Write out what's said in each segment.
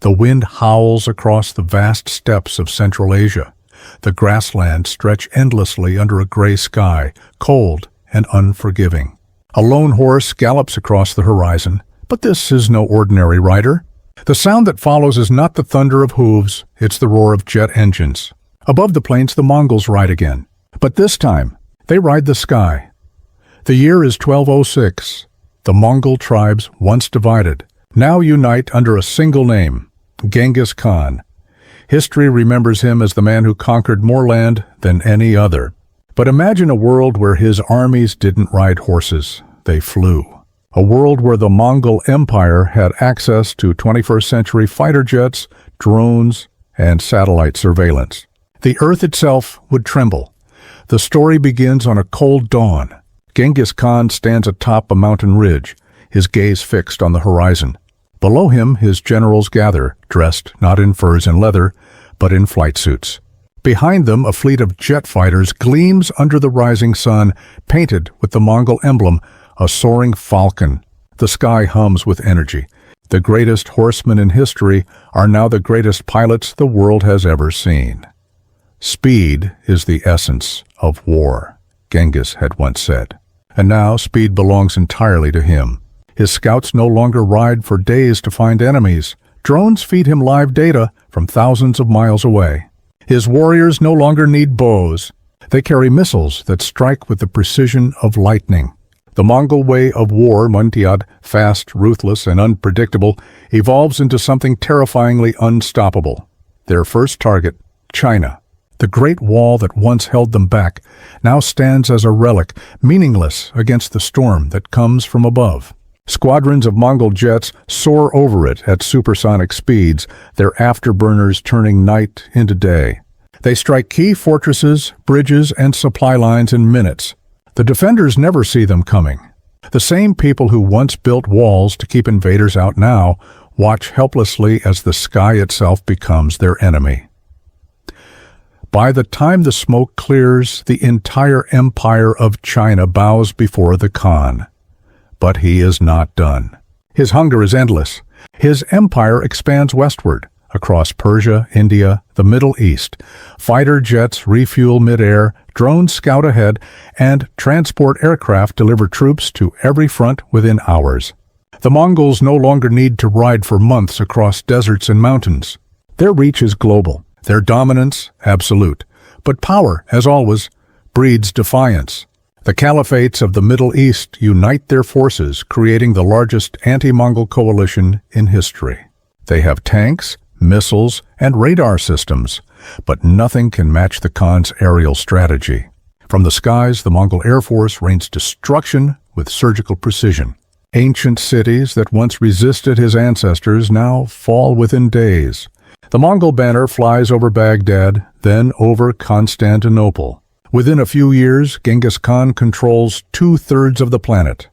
The wind howls across the vast steppes of Central Asia. The grasslands stretch endlessly under a gray sky, cold and unforgiving. A lone horse gallops across the horizon, but this is no ordinary rider. The sound that follows is not the thunder of hooves, it's the roar of jet engines. Above the plains, the Mongols ride again. But this time, they ride the sky. The year is 1206. The Mongol tribes, once divided, now unite under a single name, Genghis Khan. History remembers him as the man who conquered more land than any other. But imagine a world where his armies didn't ride horses, they flew. A world where the Mongol Empire had access to 21st century fighter jets, drones, and satellite surveillance. The earth itself would tremble. The story begins on a cold dawn. Genghis Khan stands atop a mountain ridge, his gaze fixed on the horizon. Below him, his generals gather, dressed not in furs and leather, but in flight suits. Behind them, a fleet of jet fighters gleams under the rising sun, painted with the Mongol emblem, a soaring falcon. The sky hums with energy. The greatest horsemen in history are now the greatest pilots the world has ever seen. Speed is the essence of war, Genghis had once said. And now speed belongs entirely to him. His scouts no longer ride for days to find enemies. Drones feed him live data from thousands of miles away. His warriors no longer need bows. They carry missiles that strike with the precision of lightning. The Mongol way of war, Muntiad, fast, ruthless, and unpredictable, evolves into something terrifyingly unstoppable. Their first target, China. The great wall that once held them back now stands as a relic, meaningless against the storm that comes from above. Squadrons of Mongol jets soar over it at supersonic speeds, their afterburners turning night into day. They strike key fortresses, bridges, and supply lines in minutes. The defenders never see them coming. The same people who once built walls to keep invaders out now watch helplessly as the sky itself becomes their enemy. By the time the smoke clears, the entire empire of China bows before the Khan. But he is not done. His hunger is endless. His empire expands westward, across Persia, India, the Middle East. Fighter jets refuel midair, drones scout ahead, and transport aircraft deliver troops to every front within hours. The Mongols no longer need to ride for months across deserts and mountains. Their reach is global. Their dominance, absolute. But power, as always, breeds defiance. The caliphates of the Middle East unite their forces, creating the largest anti-Mongol coalition in history. They have tanks, missiles, and radar systems, but nothing can match the Khan's aerial strategy. From the skies, the Mongol Air Force rains destruction with surgical precision. Ancient cities that once resisted his ancestors now fall within days. The Mongol banner flies over Baghdad, then over Constantinople. Within a few years, Genghis Khan controls 2/3 of the planet.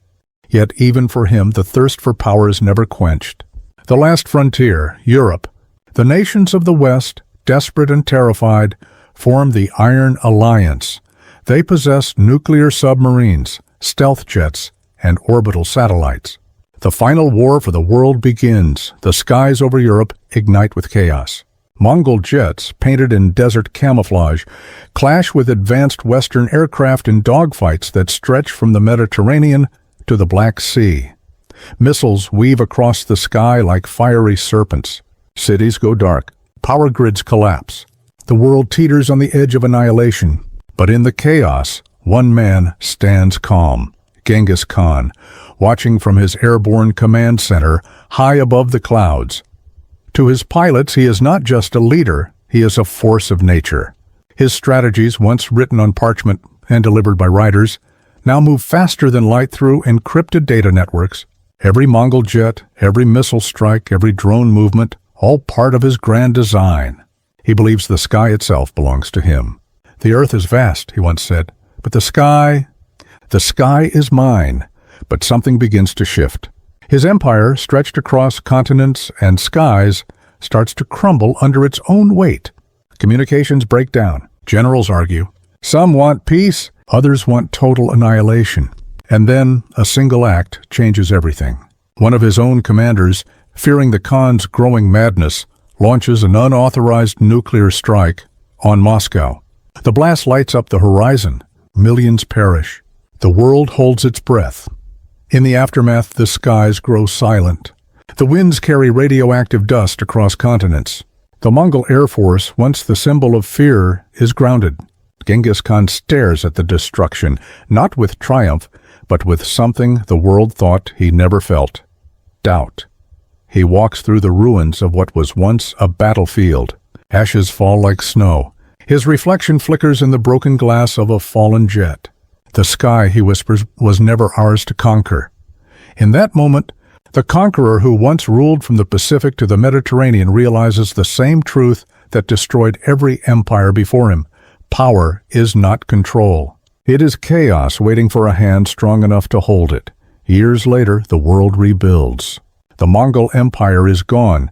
Yet even for him, the thirst for power is never quenched. The last frontier, Europe. The nations of the West, desperate and terrified, form the Iron Alliance. They possess nuclear submarines, stealth jets, and orbital satellites. The final war for the world begins. The skies over Europe ignite with chaos. Mongol jets, painted in desert camouflage, clash with advanced Western aircraft in dogfights that stretch from the Mediterranean to the Black Sea. Missiles weave across the sky like fiery serpents. Cities go dark. Power grids collapse. The world teeters on the edge of annihilation. But in the chaos, one man stands calm. Genghis Khan, watching from his airborne command center high above the clouds. To his pilots, he is not just a leader, he is a force of nature. His strategies, once written on parchment and delivered by riders, now move faster than light through encrypted data networks. Every Mongol jet, every missile strike, every drone movement, all part of his grand design. He believes the sky itself belongs to him. The earth is vast, he once said, but the sky is mine. But something begins to shift. His empire, stretched across continents and skies, starts to crumble under its own weight. Communications break down. Generals argue. Some want peace, others want total annihilation. And then a single act changes everything. One of his own commanders, fearing the Khan's growing madness, launches an unauthorized nuclear strike on Moscow. The blast lights up the horizon. Millions perish. The world holds its breath. In the aftermath, the skies grow silent. The winds carry radioactive dust across continents. The Mongol Air Force, once the symbol of fear, is grounded. Genghis Khan stares at the destruction, not with triumph, but with something the world thought he never felt: doubt. He walks through the ruins of what was once a battlefield. Ashes fall like snow. His reflection flickers in the broken glass of a fallen jet. The sky, he whispers, was never ours to conquer. In that moment, the conqueror who once ruled from the Pacific to the Mediterranean realizes the same truth that destroyed every empire before him: power is not control. It is chaos waiting for a hand strong enough to hold it. Years later, the world rebuilds. The Mongol Empire is gone,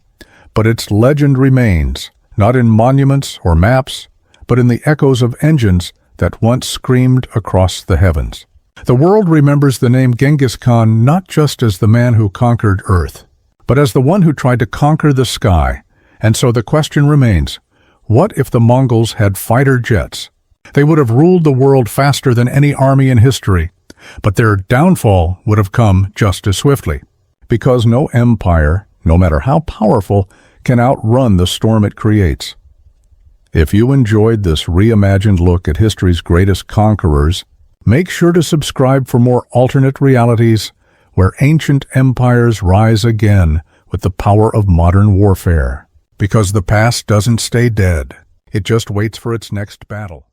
but its legend remains, not in monuments or maps, but in the echoes of engines that once screamed across the heavens. The world remembers the name Genghis Khan not just as the man who conquered Earth, but as the one who tried to conquer the sky. And so the question remains, what if the Mongols had fighter jets? They would have ruled the world faster than any army in history, but their downfall would have come just as swiftly. Because no empire, no matter how powerful, can outrun the storm it creates. If you enjoyed this reimagined look at history's greatest conquerors, make sure to subscribe for more alternate realities where ancient empires rise again with the power of modern warfare. Because the past doesn't stay dead. It just waits for its next battle.